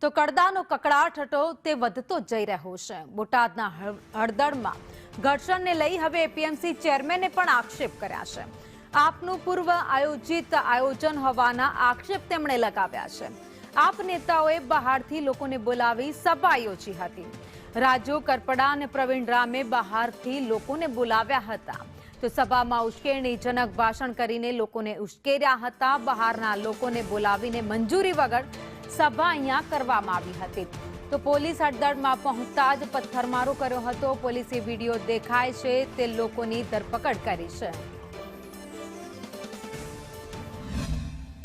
તો કડદાનો કકડાટ હતો તે વધતો જઈ રહ્યો છે। બોટાદના હળદળમાં ઘર્ષણને લઈ હવે એપીએમસી ચેરમેને પણ આક્ષેપ કર્યા છે। આપનું પૂર્વ આયોજિત આયોજન હોવાના આક્ષેપ તેમણે લગાવ્યા છે। આપ નેતાઓએ બહારથી લોકોને બોલાવી સભા યોજી હતી। રાજુ કરપડા અને પ્રવીણ રામે બહારથી લોકોને બોલાવ્યા હતા। તો સભામાં ઉશ્કેરણીજનક ભાષણ કરીને લોકોને ઉશ્કેર્યા હતા। બહારના લોકોને બોલાવીને મંજૂરી વગર સભા અહીંયા કરવામાં આવી હતી। તો પોલીસ હળદળમાં પહોંચતા જ પથ્થરમારો કર્યો હતો। પોલીસે વિડીયો દેખાય છે તે લોકોની ધરપકડ કરી છે।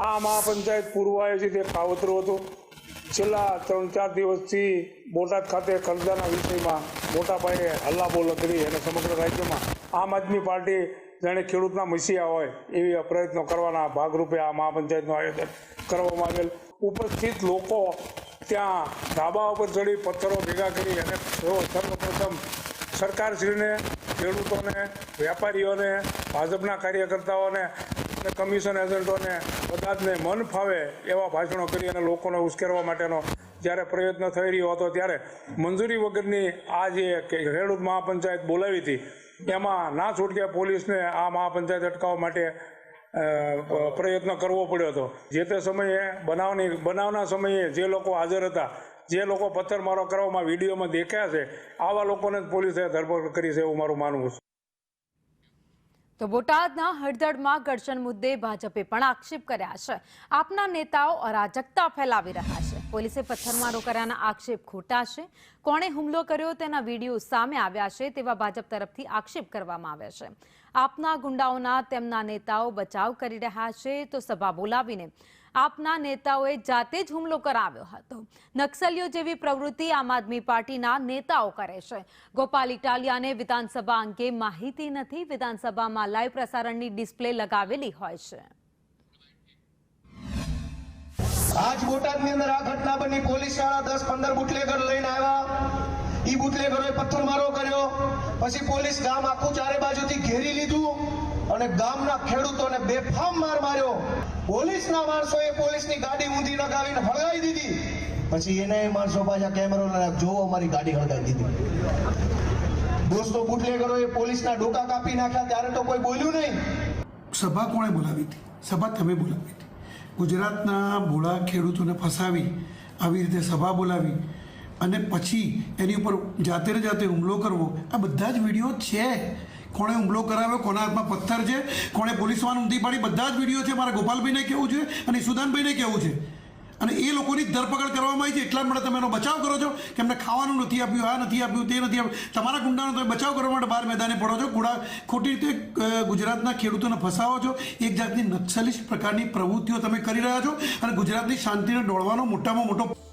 આ મહાપંચાયત પૂર્વ આયોજિત એક કાવતરું હતું। છેલ્લા 3-4 દિવસથી બોટાદ ખાતે કડદાના વિષયમાં મોટા પાયે હલ્લાબોલ કરી અને સમગ્ર રાજ્યમાં આમ આદમી પાર્ટી જાણે ખેડૂતના મસીહા હોય એવી પ્રયત્નો કરવાના ભાગરૂપે આ મહાપંચાયતનું આયોજન કરવામાં આવેલ। ઉપસ્થિત લોકો ત્યાં ધાબા ઉપર ચડી પથ્થરો ભેગા કરી અને સર્વપ્રથમ સરકારશ્રીને, ખેડૂતોને, વેપારીઓને, ભાજપના કાર્યકર્તાઓને અને કમિશન એજન્ટોને બધાને મન ફાવે એવા ભાષણો કરી અને લોકોને ઉશ્કેરવા માટેનો જ્યારે પ્રયત્ન થઈ રહ્યો હતો ત્યારે મંજૂરી વગરની આ જે ખેડૂત મહાપંચાયત બોલાવી હતી એમાં ના છૂટકે પોલીસને આ મહાપંચાયત અટકાવવા માટે પ્રયત્ન કરવો પડ્યો હતો। જે તે સમયે બનાવના સમયે જે લોકો હાજર હતા, જે લોકો પથ્થરમારો કરવામાં વિડીયોમાં દેખાયા છે, આવા લોકોને જ પોલીસે ધરપકડ કરી છે એવું મારું માનવું છે। તો બોટાદના હળદળમાં ઘર્ષણ મુદ્દે ભાજપે પણ આક્ષેપ કર્યા છે। આપના નેતાઓ અરાજકતા ફેલાવી રહ્યા છે। પોલીસે પથ્થરમારો કર્યાના આક્ષેપ ખોટા છે। કોણે હુમલો કર્યો તેના વિડીયો સામે આવ્યા છે તેવા ભાજપ તરફથી આક્ષેપ કરવામાં આવ્યા છે। આપના ગુંડાઓના તેમના નેતાઓ બચાવ કરી રહ્યા છે તો સભા બોલાવીને આપના નેતાઓએ જાતે જ હુમલો કરાવ્યો હતો। નક્સલીઓ જેવી પ્રવૃત્તિ આમ આદમી પાર્ટીના નેતાઓ કરે છે। ગોપાલ ઇટાલિયાને વિધાનસભા અંગે માહિતી નથી। વિધાનસભામાં લાઈવ પ્રસારણની ડિસ્પ્લે લગાવેલી હોય છે। આજ બોટાદની અંદર આ ઘટના બની। પોલીસ શાળા 10-15 બુટલેગર લઈને આવ્યા। ઈ બુટલેગરોએ પથ્થરમારો કર્યો। પછી પોલીસ ગામ આખું ચારે બાજુથી ઘેરી લીધું અને ગામના ખેડૂતોને બેફામ માર માર્યો। પોલીસના માણસોએ પોલીસની ગાડી ઊંધી લગાવીને હળગાવી દીધી। પછી એને માણસો પાછા કેમેરો લગાવી જોવો અમારી ગાડી હળગાવી દીધી। દોસ્તો બુટલેગરોએ પોલીસના ડોકા કાપી નાખ્યા ત્યારે તો કોઈ બોલ્યું નહીં। સભા કોણે બોલાવી હતી? સભા તમે બોલાવી હતી। ગુજરાતના ભોળા ખેડૂતોને ફસાવી આવી રીતે સભા બોલાવી અને પછી એની ઉપર જાતે હુમલો કરવો, આ બધા જ વિડીયો છે। કોણે હુમલો કરાવ્યો, કોના હાથમાં પથ્થર છે, કોણે પોલીસ વાન ઊંધી પાડી, બધા જ વિડીયો છે। મારા ગોપાલભાઈને કહેવું છે અને સુદાનભાઈને કહેવું છે અને એ લોકોની ધરપકડ કરવામાં આવી છે। એટલા માટે તમે એનો બચાવ કરો છો કે એમને ખાવાનું નથી આપ્યું, આ નથી આપ્યું, તે નથી આપ્યું। તમારા ગુંડાનો તમે બચાવ કરવા માટે બહાર મેદાને પડો છો। ખોટી રીતે ગુજરાતના ખેડૂતોને ફસાવો છો। એક જાતની નક્સલિસ્ટ પ્રકારની પ્રવૃત્તિઓ તમે કરી રહ્યા છો અને ગુજરાતની શાંતિને દોડવાનો મોટામાં મોટો